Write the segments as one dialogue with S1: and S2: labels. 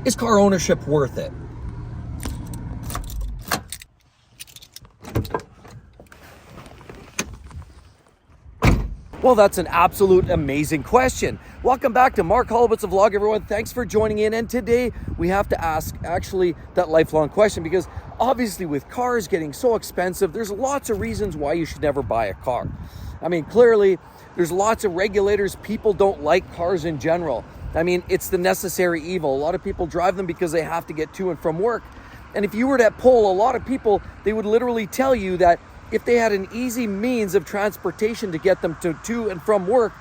S1: Is car ownership worth it? Well, that's an absolute amazing question. Welcome back to Mark Holobitz's vlog, everyone. Thanks for joining in. And today we have to ask actually that lifelong question, because obviously with cars getting so expensive, there's lots of reasons why you should never buy a car. I mean, clearly there's lots of regulators. People don't like cars in general. I mean, it's the necessary evil. A lot of people drive them because they have to get to and from work. And if you were to poll a lot of people, they would literally tell you that if they had an easy means of transportation to get them to and from work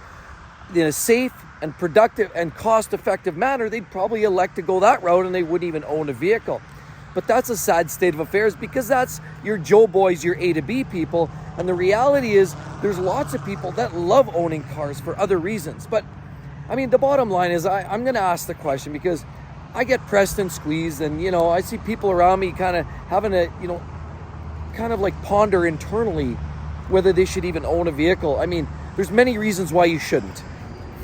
S1: in a safe and productive and cost-effective manner, they'd probably elect to go that route and they wouldn't even own a vehicle. But that's a sad state of affairs, because that's your Joe boys, your A to B people. And the reality is there's lots of people that love owning cars for other reasons. But I mean, the bottom line is I'm going to ask the question because I get pressed and squeezed, and, you know, I see people around me kind of having a, you know, kind of like ponder internally whether they should even own a vehicle. I mean, there's many reasons why you shouldn't.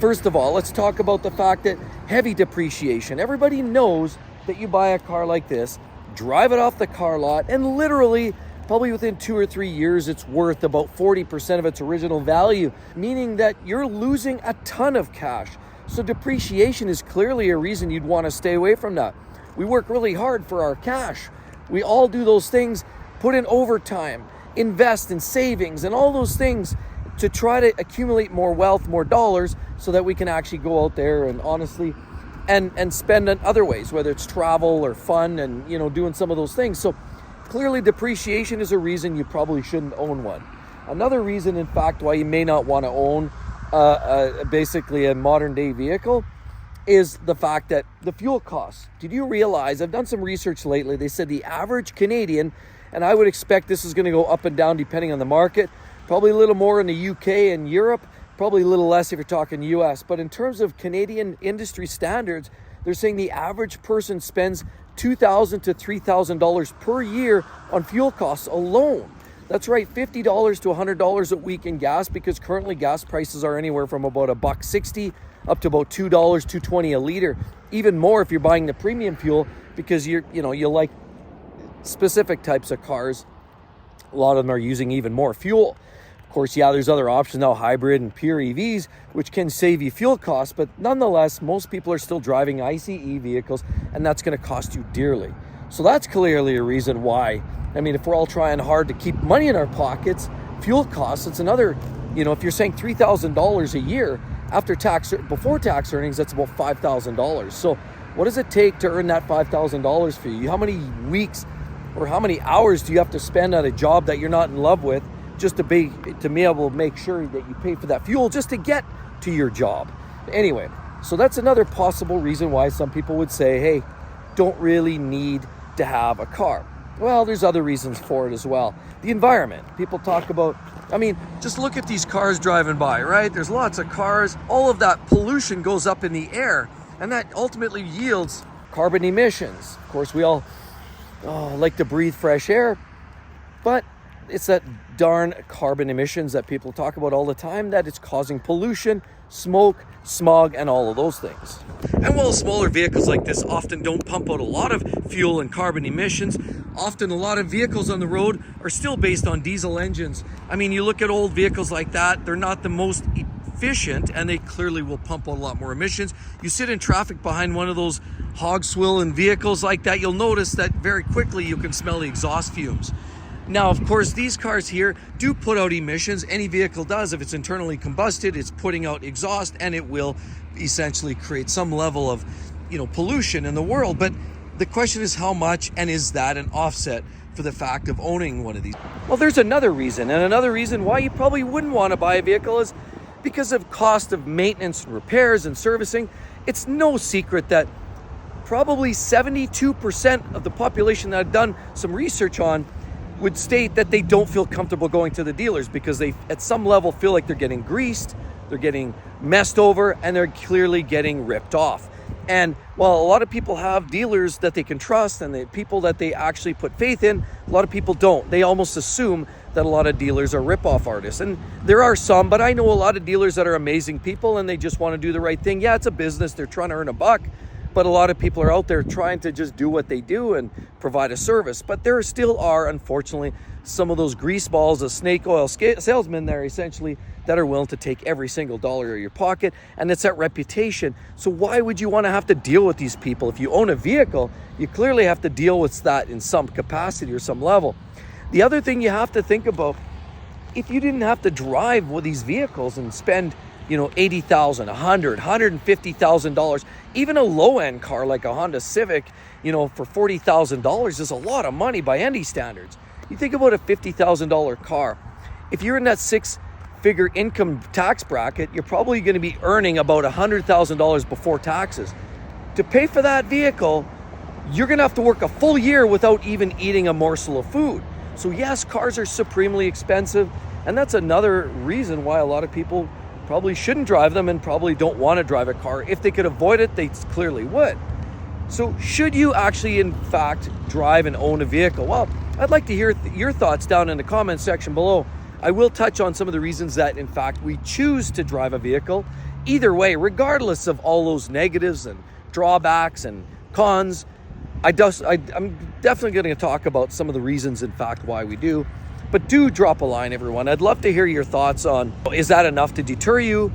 S1: First of all, let's talk about the fact that heavy depreciation. Everybody knows that you buy a car like this, drive it off the car lot, and literally probably within 2 or 3 years, it's worth about 40% of its original value, meaning that you're losing a ton of cash. So depreciation is clearly a reason you'd want to stay away from that. We work really hard for our cash. We all do those things, put in overtime, invest in savings and all those things to try to accumulate more wealth, more dollars, so that we can actually go out there and honestly and spend in other ways, whether it's travel or fun and, you know, doing some of those things. So clearly depreciation is a reason you probably shouldn't own one. Another reason, in fact, why you may not want to own basically a modern day vehicle is the fact that the fuel costs. Did you realize, I've done some research lately, they said the average Canadian, and I would expect this is going to go up and down depending on the market, probably a little more in the UK and Europe, probably a little less if you're talking US. But in terms of Canadian industry standards, they're saying the average person spends $2,000 to $3,000 per year on fuel costs alone. That's right, $50 to $100 a week in gas, because currently gas prices are anywhere from about $1.60 up to about $2, $2.20 a liter. Even more if you're buying the premium fuel, because you like specific types of cars. A lot of them are using even more fuel. Of course, yeah, there's other options now, hybrid and pure EVs, which can save you fuel costs, but nonetheless, most people are still driving ICE vehicles, and that's going to cost you dearly. So that's clearly a reason why. I mean, if we're all trying hard to keep money in our pockets, fuel costs, it's another, you know, if you're saying $3,000 a year after tax, before tax earnings, that's about $5,000. So what does it take to earn that $5,000 for you? How many weeks or how many hours do you have to spend at a job that you're not in love with just to be able to make sure that you pay for that fuel just to get to your job? Anyway, so that's another possible reason why some people would say, hey, don't really need to have a car. Well, there's other reasons for it as well. The environment. People talk about, I mean, just look at these cars driving by, right? There's lots of cars. All of that pollution goes up in the air, and that ultimately yields carbon emissions. Of course, we all like to breathe fresh air, but it's that darn carbon emissions that people talk about all the time that it's causing pollution, smoke, smog, and all of those things. And while smaller vehicles like this often don't pump out a lot of fuel and carbon emissions, often a lot of vehicles on the road are still based on diesel engines. I mean, you look at old vehicles like that, they're not the most efficient, and they clearly will pump out a lot more emissions. You sit in traffic behind one of those hog swilling vehicles like that, you'll notice that very quickly you can smell the exhaust fumes. Now, of course, these cars here do put out emissions. Any vehicle does. If it's internally combusted, it's putting out exhaust, and it will essentially create some level of, pollution in the world. But the question is how much, and is that an offset for the fact of owning one of these? Well, there's another reason, and another reason why you probably wouldn't want to buy a vehicle is because of cost of maintenance, repairs, and servicing. It's no secret that probably 72% of the population that I've done some research on would state that they don't feel comfortable going to the dealers because they, at some level, feel like they're getting greased, they're getting messed over, and they're clearly getting ripped off. And while a lot of people have dealers that they can trust and the people that they actually put faith in, a lot of people don't. They almost assume that a lot of dealers are rip-off artists. And there are some, but I know a lot of dealers that are amazing people and they just want to do the right thing. Yeah, it's a business. They're trying to earn a buck. but a lot of people are out there trying to just do what they do and provide a service. But there still are, unfortunately, some of those grease balls, the snake oil salesmen there, essentially, that are willing to take every single dollar out of your pocket, and it's that reputation. So why would you want to have to deal with these people? If you own a vehicle, you clearly have to deal with that in some capacity or some level. The other thing you have to think about, if you didn't have to drive with these vehicles and spend, $80,000, $100,000, $150,000, even a low-end car like a Honda Civic, for $40,000 is a lot of money by any standards. You think about a $50,000 car. If you're in that six-figure income tax bracket, you're probably going to be earning about $100,000 before taxes. To pay for that vehicle, you're going to have to work a full year without even eating a morsel of food. So yes, cars are supremely expensive, and that's another reason why a lot of people probably shouldn't drive them and probably don't want to drive a car. If they could avoid it, they clearly would. So should you actually, in fact, drive and own a vehicle? Well, I'd like to hear your thoughts down in the comments section below. I will touch on some of the reasons that, in fact, we choose to drive a vehicle. Either way, regardless of all those negatives and drawbacks and cons, I'm definitely going to talk about some of the reasons, in fact, why we do. But do drop a line, everyone. I'd love to hear your thoughts on, is that enough to deter you?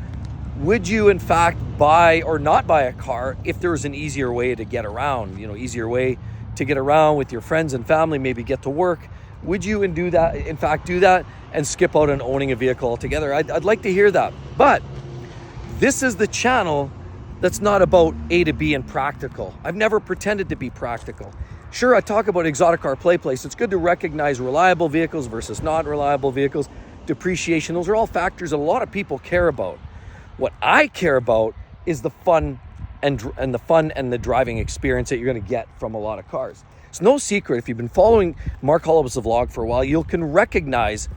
S1: Would you, in fact, buy or not buy a car if there was an easier way to get around, easier way to get around with your friends and family, maybe get to work? Would you do that and skip out on owning a vehicle altogether? I'd like to hear that. But this is the channel that's not about A to B and practical. I've never pretended to be practical. Sure, I talk about exotic car play place. It's good to recognize reliable vehicles versus not reliable vehicles, depreciation. Those are all factors that a lot of people care about. What I care about is the fun and the driving experience that you're going to get from a lot of cars. It's no secret, if you've been following Mark Holubas' vlog for a while, you can recognize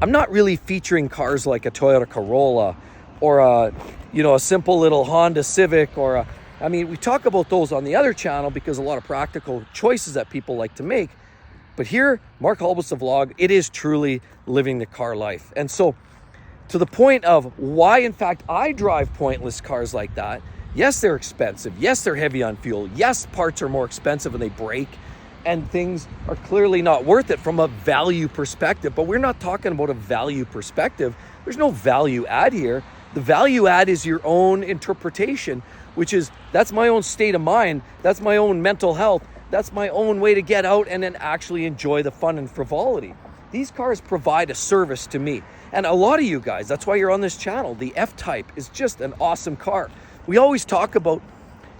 S1: I'm not really featuring cars like a Toyota Corolla or a simple little Honda Civic we talk about those on the other channel because a lot of practical choices that people like to make. But here, Mark Holubas' vlog, it is truly living the car life. And so to the point of why, in fact, I drive pointless cars like that. Yes, they're expensive. Yes, they're heavy on fuel. Yes, parts are more expensive and they break. And things are clearly not worth it from a value perspective. But we're not talking about a value perspective. There's no value add here. The value add is your own interpretation, which is, that's my own state of mind. That's my own mental health. That's my own way to get out and then actually enjoy the fun and frivolity. These cars provide a service to me. And a lot of you guys, that's why you're on this channel. The F-Type is just an awesome car. We always talk about,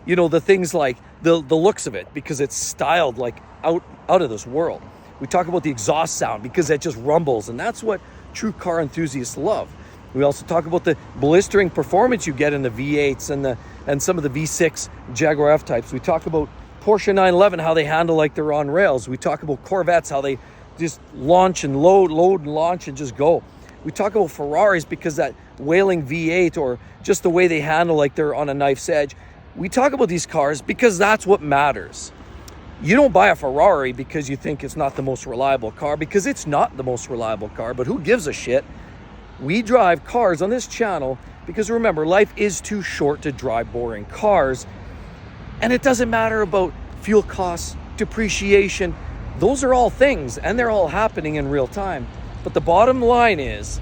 S1: the things like the looks of it because it's styled like out of this world. We talk about the exhaust sound because it just rumbles, and that's what true car enthusiasts love. We also talk about the blistering performance you get in the V8s and some of the V6 Jaguar F-Types. We talk about Porsche 911, how they handle like they're on rails. We talk about Corvettes, how they just launch and load and launch and just go. We talk about Ferraris because that wailing V8 or just the way they handle like they're on a knife's edge. We talk about these cars because that's what matters. You don't buy a Ferrari because you think it's not the most reliable car, because it's not the most reliable car, but who gives a shit? We drive cars on this channel because, remember, life is too short to drive boring cars. And it doesn't matter about fuel costs, depreciation. Those are all things, and they're all happening in real time. But the bottom line is,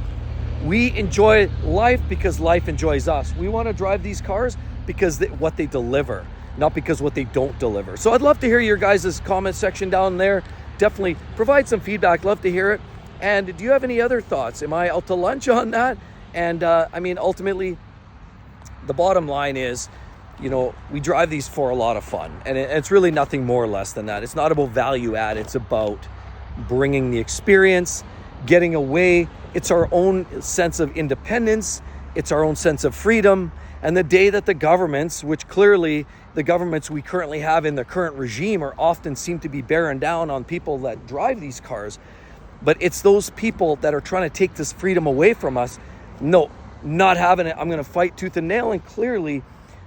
S1: we enjoy life because life enjoys us. We want to drive these cars because what they deliver, not because what they don't deliver. So I'd love to hear your guys' comment section down there. Definitely provide some feedback. Love to hear it. And do you have any other thoughts? Am I out to lunch on that? And ultimately, the bottom line is, we drive these for a lot of fun. And it's really nothing more or less than that. It's not about value add. It's about bringing the experience, getting away. It's our own sense of independence. It's our own sense of freedom. And the day that the governments, which clearly the governments we currently have in the current regime are often seem to be bearing down on people that drive these cars. But it's those people that are trying to take this freedom away from us. No, not having it. I'm going to fight tooth and nail. And clearly,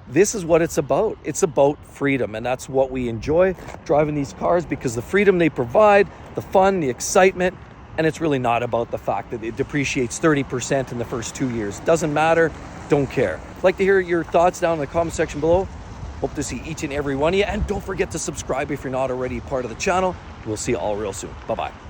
S1: this is what it's about. It's about freedom. And that's what we enjoy driving these cars, because the freedom they provide, the fun, the excitement, and it's really not about the fact that it depreciates 30% in the first 2 years. Doesn't matter. Don't care. I'd like to hear your thoughts down in the comment section below. Hope to see each and every one of you. And don't forget to subscribe if you're not already part of the channel. We'll see you all real soon. Bye-bye.